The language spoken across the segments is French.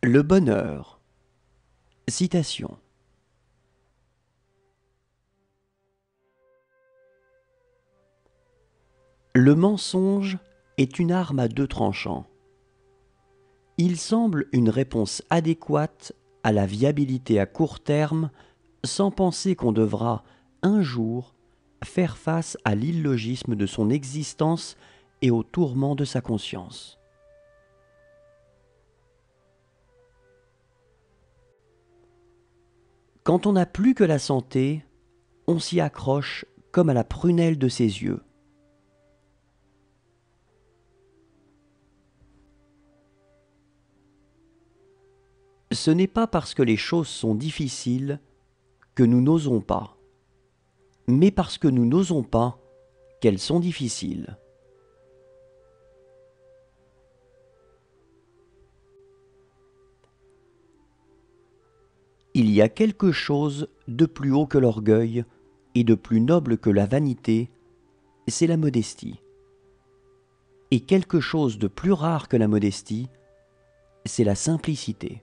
Le bonheur. Citation. Le mensonge est une arme à deux tranchants. Il semble une réponse adéquate à la viabilité à court terme, sans penser qu'on devra, un jour, faire face à l'illogisme de son existence et au tourment de sa conscience. Quand on n'a plus que la santé, on s'y accroche comme à la prunelle de ses yeux. Ce n'est pas parce que les choses sont difficiles que nous n'osons pas, mais parce que nous n'osons pas qu'elles sont difficiles. Il y a quelque chose de plus haut que l'orgueil et de plus noble que la vanité, c'est la modestie. Et quelque chose de plus rare que la modestie, c'est la simplicité.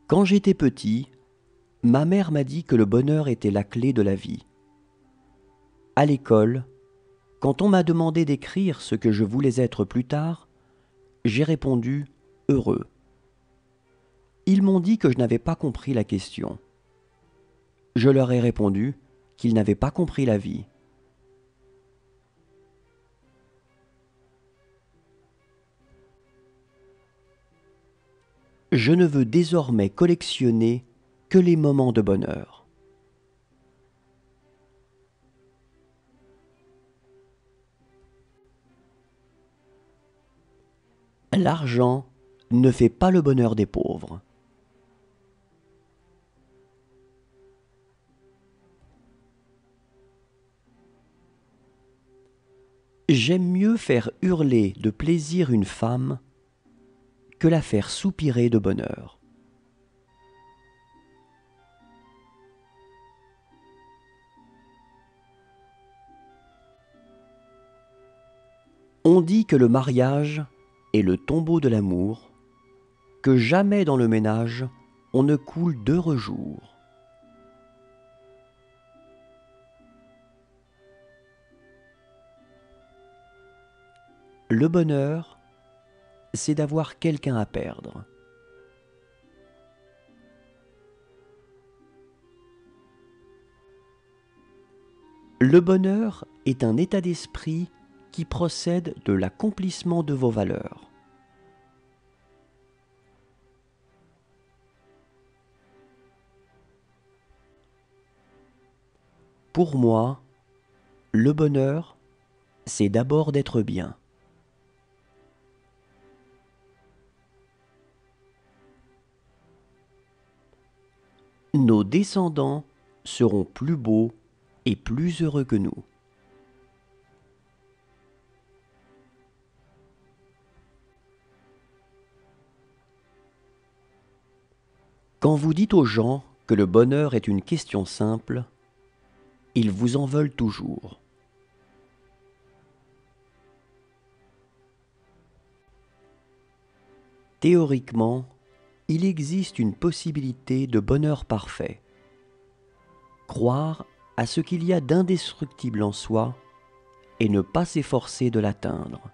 Quand j'étais petit, ma mère m'a dit que le bonheur était la clé de la vie. À l'école, quand on m'a demandé d'écrire ce que je voulais être plus tard, j'ai répondu « heureux ». Ils m'ont dit que je n'avais pas compris la question. Je leur ai répondu qu'ils n'avaient pas compris la vie. Je ne veux désormais collectionner que les moments de bonheur. L'argent ne fait pas le bonheur des pauvres. J'aime mieux faire hurler de plaisir une femme que la faire soupirer de bonheur. On dit que le mariage est le tombeau de l'amour, que jamais dans le ménage on ne coule d'heureux jours. Le bonheur, c'est d'avoir quelqu'un à perdre. Le bonheur est un état d'esprit qui procède de l'accomplissement de vos valeurs. Pour moi, le bonheur, c'est d'abord d'être bien. Nos descendants seront plus beaux et plus heureux que nous. Quand vous dites aux gens que le bonheur est une question simple, ils vous en veulent toujours. Théoriquement, il existe une possibilité de bonheur parfait. Croire à ce qu'il y a d'indestructible en soi et ne pas s'efforcer de l'atteindre.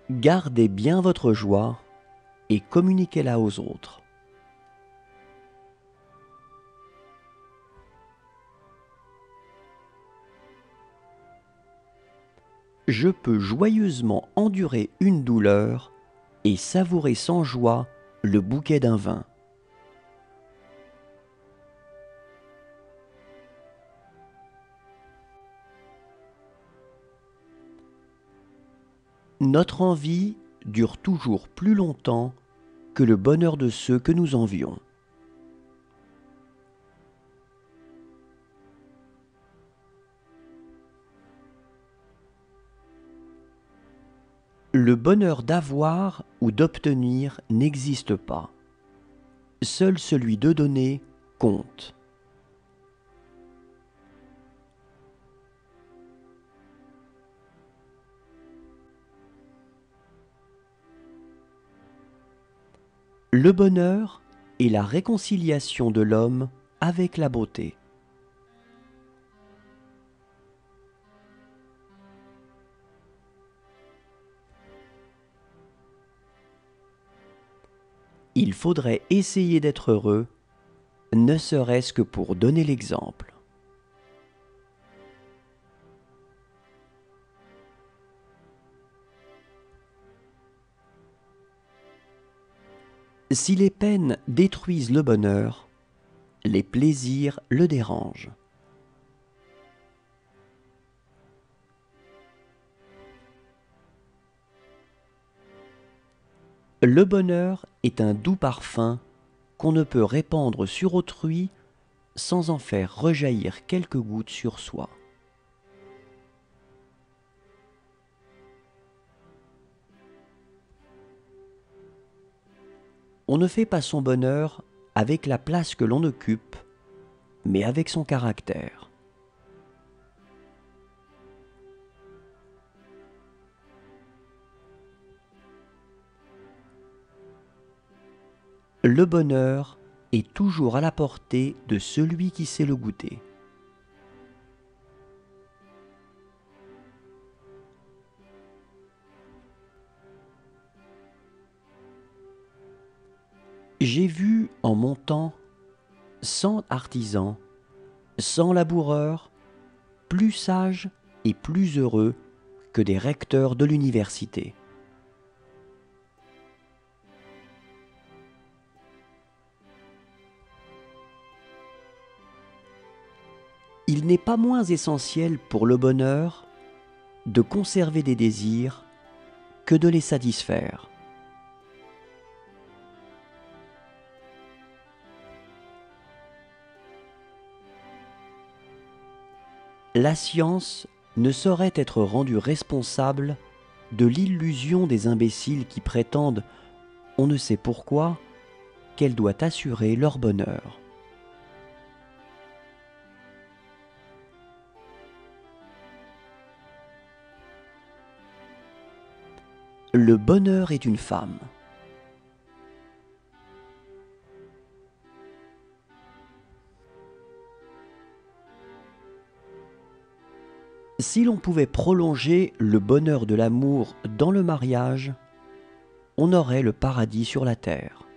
Gardez bien votre joie et communiquez-la aux autres. Je peux joyeusement endurer une douleur et savourer sans joie le bouquet d'un vin. Notre envie dure toujours plus longtemps que le bonheur de ceux que nous envions. Le bonheur d'avoir ou d'obtenir n'existe pas. Seul celui de donner compte. Le bonheur est la réconciliation de l'homme avec la beauté. Il faudrait essayer d'être heureux, ne serait-ce que pour donner l'exemple. Si les peines détruisent le bonheur, les plaisirs le dérangent. Le bonheur est un doux parfum qu'on ne peut répandre sur autrui sans en faire rejaillir quelques gouttes sur soi. On ne fait pas son bonheur avec la place que l'on occupe, mais avec son caractère. Le bonheur est toujours à la portée de celui qui sait le goûter. J'ai vu en mon temps 100 artisans, 100 laboureurs, plus sages et plus heureux que des recteurs de l'université. Il n'est pas moins essentiel pour le bonheur de conserver des désirs que de les satisfaire. La science ne saurait être rendue responsable de l'illusion des imbéciles qui prétendent, on ne sait pourquoi, qu'elle doit assurer leur bonheur. Le bonheur est une femme. Si l'on pouvait prolonger le bonheur de l'amour dans le mariage, on aurait le paradis sur la terre.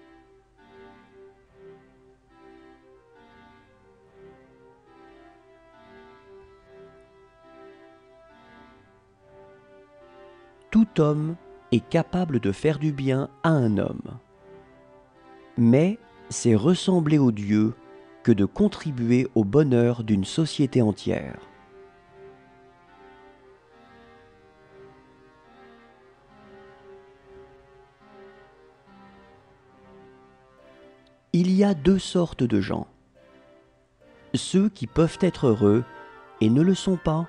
Tout homme est capable de faire du bien à un homme. Mais c'est ressembler aux dieux que de contribuer au bonheur d'une société entière. Il y a deux sortes de gens. Ceux qui peuvent être heureux et ne le sont pas,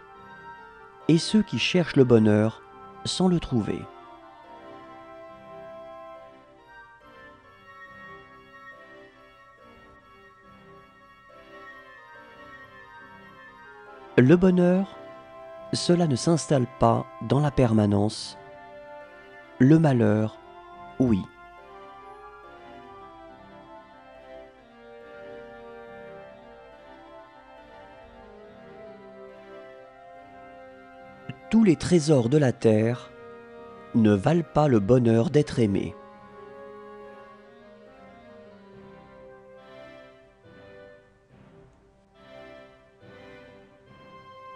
et ceux qui cherchent le bonheur sans le trouver. Le bonheur, cela ne s'installe pas dans la permanence. Le malheur, oui. Tous les trésors de la terre ne valent pas le bonheur d'être aimé.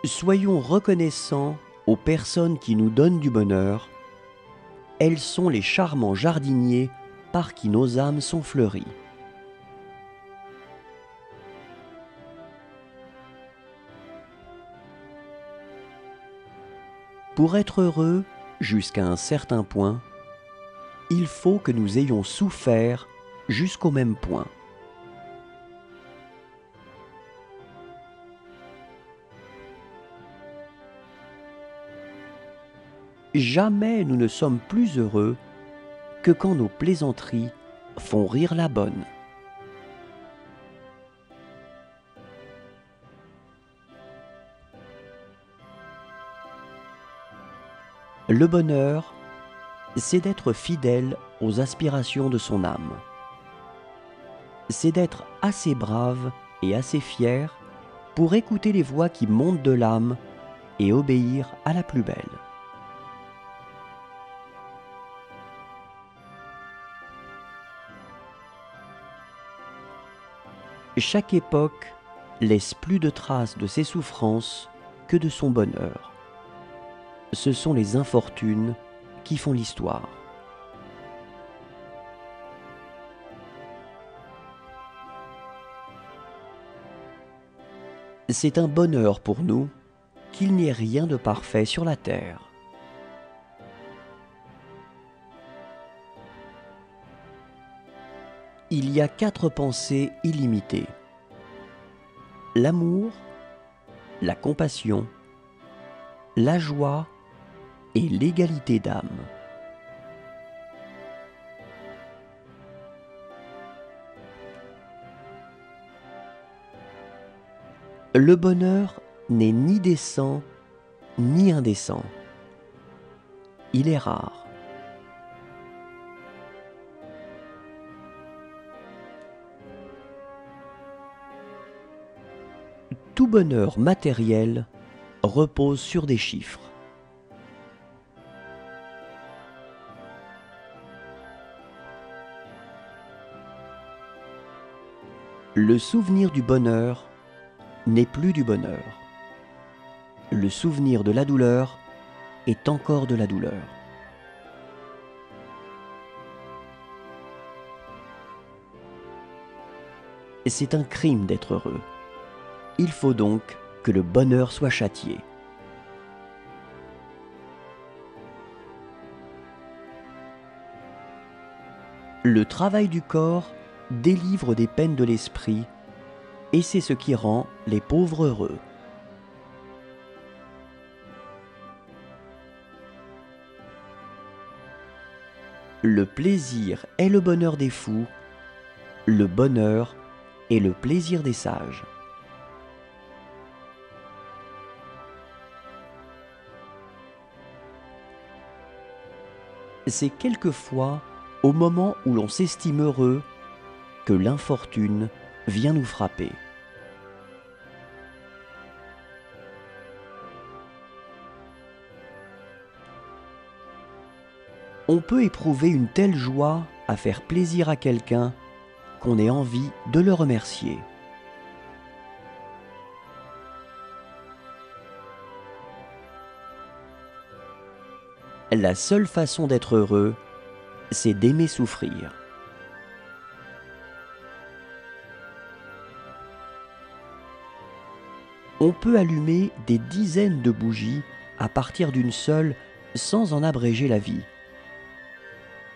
Soyons reconnaissants aux personnes qui nous donnent du bonheur. Elles sont les charmants jardiniers par qui nos âmes sont fleuries. Pour être heureux, jusqu'à un certain point, il faut que nous ayons souffert jusqu'au même point. jamais nous ne sommes plus heureux que quand nos plaisanteries font rire la bonne. Le bonheur, c'est d'être fidèle aux aspirations de son âme. C'est d'être assez brave et assez fier pour écouter les voix qui montent de l'âme et obéir à la plus belle. Chaque époque laisse plus de traces de ses souffrances que de son bonheur. Ce sont les infortunes qui font l'histoire. C'est un bonheur pour nous qu'il n'y ait rien de parfait sur la terre. Il y a 4 pensées illimitées: l'amour, la compassion, la joie et l'égalité d'âme. Le bonheur n'est ni décent ni indécent. Il est rare. Tout bonheur matériel repose sur des chiffres. Le souvenir du bonheur n'est plus du bonheur. Le souvenir de la douleur est encore de la douleur. C'est un crime d'être heureux. Il faut donc que le bonheur soit châtié. Le travail du corps délivre des peines de l'esprit, et c'est ce qui rend les pauvres heureux. Le plaisir est le bonheur des fous, le bonheur est le plaisir des sages. C'est quelquefois au moment où l'on s'estime heureux que l'infortune vient nous frapper. On peut éprouver une telle joie à faire plaisir à quelqu'un qu'on ait envie de le remercier. La seule façon d'être heureux, c'est d'aimer souffrir. On peut allumer des dizaines de bougies à partir d'une seule sans en abréger la vie.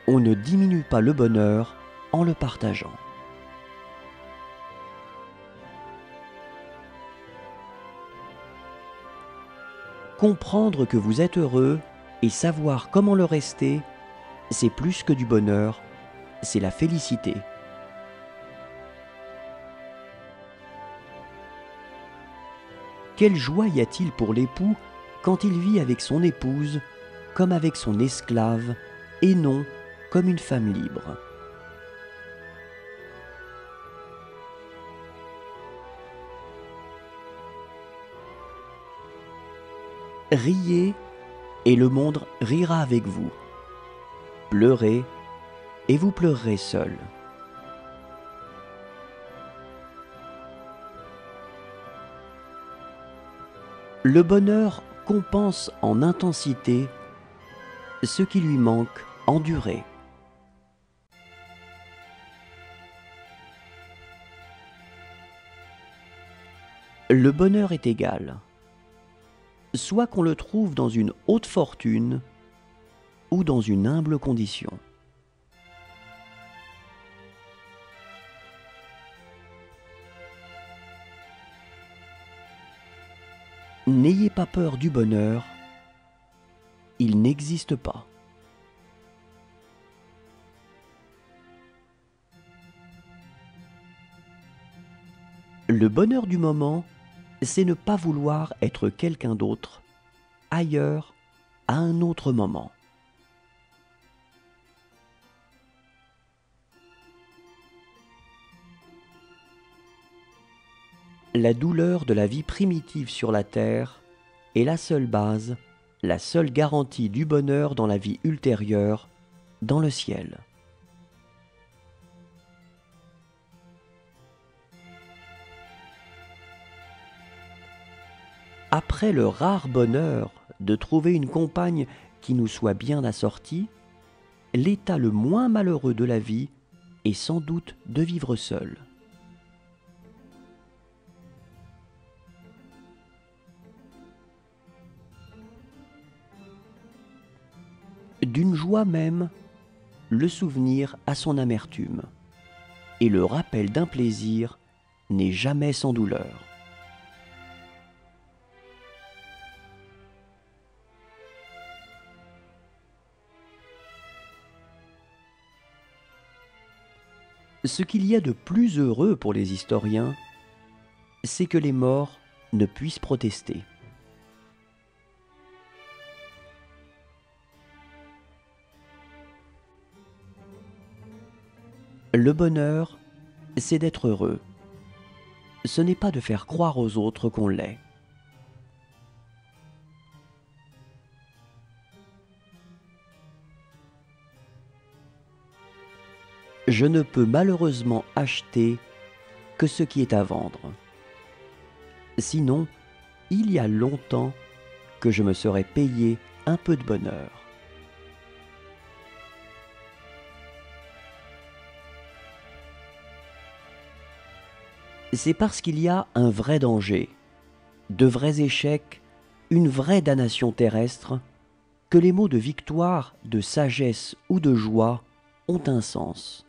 On ne diminue pas le bonheur en le partageant. Comprendre que vous êtes heureux et savoir comment le rester, c'est plus que du bonheur, c'est la félicité. Quelle joie y a-t-il pour l'époux quand il vit avec son épouse comme avec son esclave et non comme une femme libre. Riez et le monde rira avec vous. Pleurez et vous pleurerez seul. Le bonheur compense en intensité ce qui lui manque en durée. Le bonheur est égal, soit qu'on le trouve dans une haute fortune ou dans une humble condition. N'ayez pas peur du bonheur, il n'existe pas. Le bonheur du moment, c'est ne pas vouloir être quelqu'un d'autre, ailleurs, à un autre moment. La douleur de la vie primitive sur la terre est la seule base, la seule garantie du bonheur dans la vie ultérieure, dans le ciel. Après le rare bonheur de trouver une compagne qui nous soit bien assortie, l'état le moins malheureux de la vie est sans doute de vivre seul. D'une joie même, le souvenir a son amertume, et le rappel d'un plaisir n'est jamais sans douleur. Ce qu'il y a de plus heureux pour les historiens, c'est que les morts ne puissent protester. Le bonheur, c'est d'être heureux. Ce n'est pas de faire croire aux autres qu'on l'est. Je ne peux malheureusement acheter que ce qui est à vendre. Sinon, il y a longtemps que je me serais payé un peu de bonheur. C'est parce qu'il y a un vrai danger, de vrais échecs, une vraie damnation terrestre, que les mots de victoire, de sagesse ou de joie ont un sens.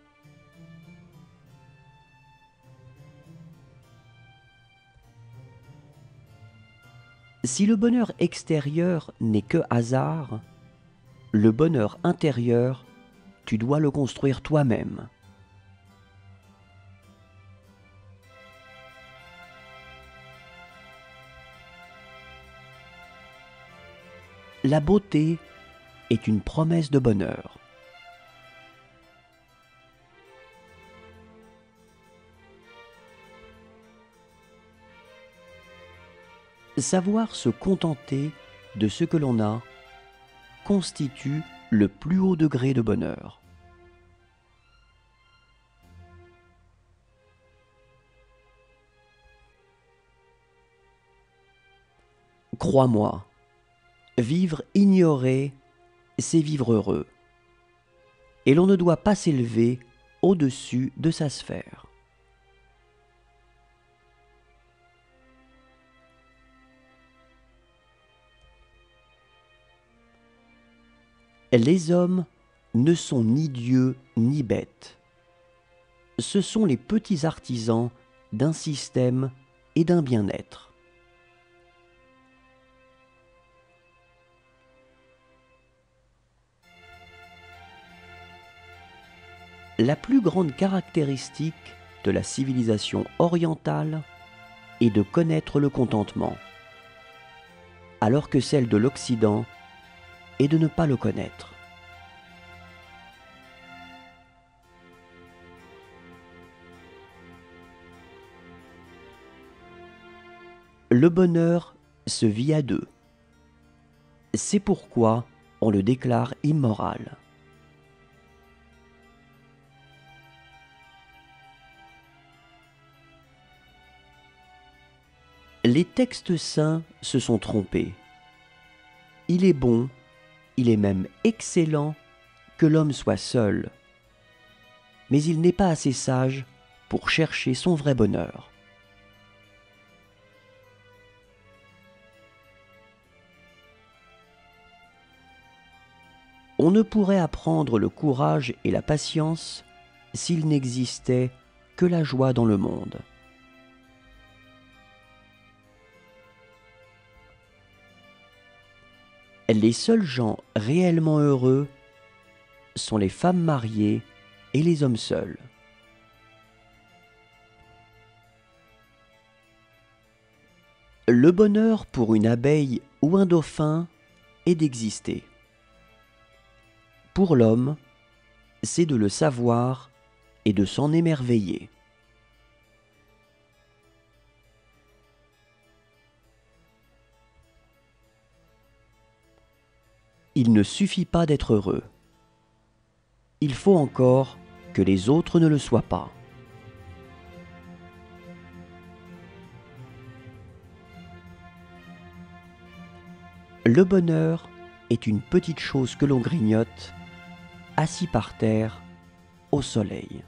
Si le bonheur extérieur n'est que hasard, le bonheur intérieur, tu dois le construire toi-même. La beauté est une promesse de bonheur. Savoir se contenter de ce que l'on a constitue le plus haut degré de bonheur. Crois-moi, vivre ignoré, c'est vivre heureux. Et l'on ne doit pas s'élever au-dessus de sa sphère. Les hommes ne sont ni dieux ni bêtes. Ce sont les petits artisans d'un système et d'un bien-être. La plus grande caractéristique de la civilisation orientale est de connaître le contentement, alors que celle de l'Occident est de ne pas le connaître. Le bonheur se vit à deux. C'est pourquoi on le déclare immoral. Les textes saints se sont trompés. Il est bon, il est même excellent que l'homme soit seul, mais il n'est pas assez sage pour chercher son vrai bonheur. On ne pourrait apprendre le courage et la patience s'il n'existait que la joie dans le monde. Les seuls gens réellement heureux sont les femmes mariées et les hommes seuls. Le bonheur pour une abeille ou un dauphin est d'exister. Pour l'homme, c'est de le savoir et de s'en émerveiller. Il ne suffit pas d'être heureux. Il faut encore que les autres ne le soient pas. Le bonheur est une petite chose que l'on grignote, assis par terre, au soleil.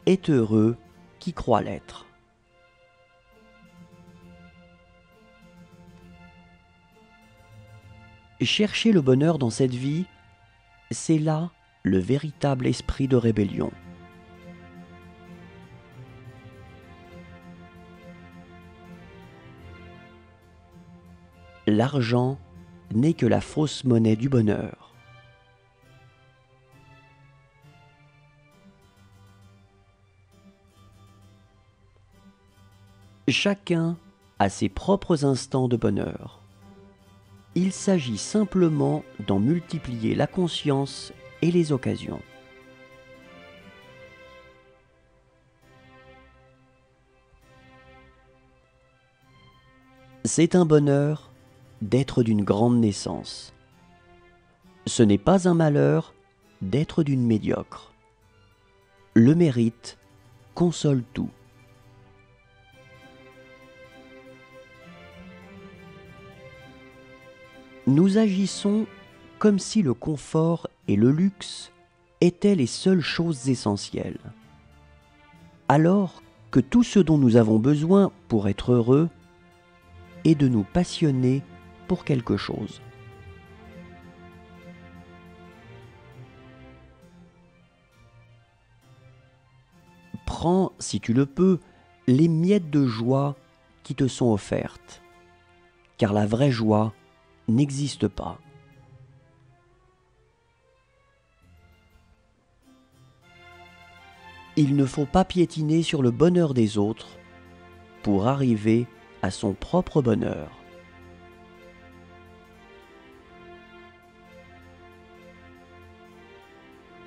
Est heureux qui croit l'être. Chercher le bonheur dans cette vie, c'est là le véritable esprit de rébellion. L'argent n'est que la fausse monnaie du bonheur. Chacun a ses propres instants de bonheur. Il s'agit simplement d'en multiplier la conscience et les occasions. C'est un bonheur d'être d'une grande naissance. Ce n'est pas un malheur d'être d'une médiocre. Le mérite console tout. Nous agissons comme si le confort et le luxe étaient les seules choses essentielles, alors que tout ce dont nous avons besoin pour être heureux est de nous passionner pour quelque chose. Prends, si tu le peux, les miettes de joie qui te sont offertes, car la vraie joie n'existe pas. Il ne faut pas piétiner sur le bonheur des autres pour arriver à son propre bonheur.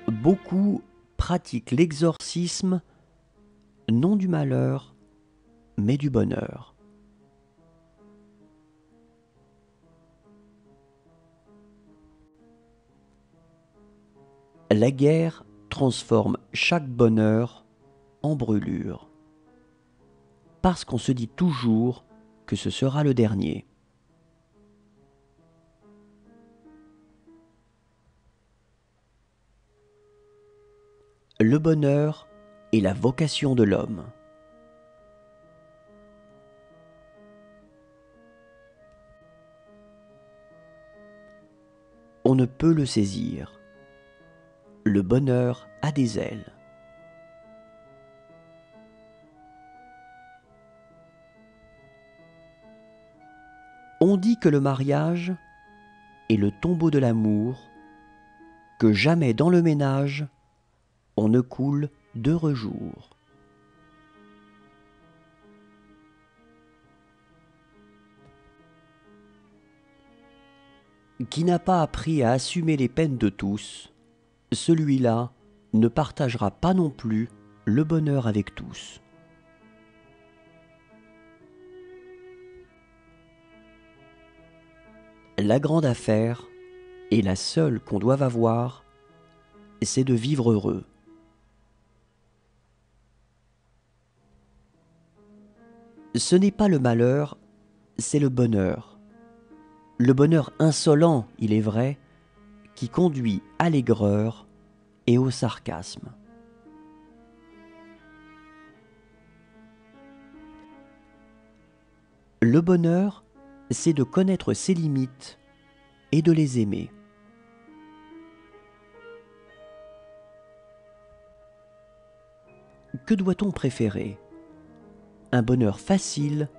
Beaucoup pratiquent l'exorcisme non du malheur, mais du bonheur. La guerre transforme chaque bonheur en brûlure, parce qu'on se dit toujours que ce sera le dernier. Le bonheur est la vocation de l'homme. On ne peut le saisir. Le bonheur a des ailes. On dit que le mariage est le tombeau de l'amour, que jamais dans le ménage on ne coule d'heureux jours. Qui n'a pas appris à assumer les peines de tous, celui-là ne partagera pas non plus le bonheur avec tous. La grande affaire, et la seule qu'on doive avoir, c'est de vivre heureux. Ce n'est pas le malheur, c'est le bonheur. Le bonheur insolent, il est vrai, qui conduit à l'aigreur et au sarcasme. Le bonheur, c'est de connaître ses limites et de les aimer. Que doit-on préférer ? un bonheur facile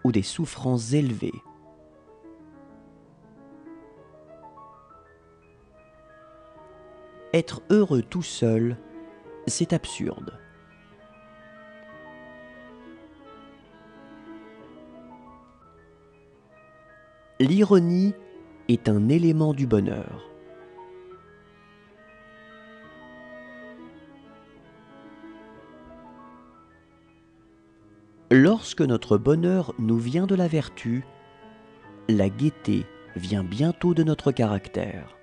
ou des souffrances élevées. Être heureux tout seul, c'est absurde. L'ironie est un élément du bonheur. Lorsque notre bonheur nous vient de la vertu, la gaieté vient bientôt de notre caractère.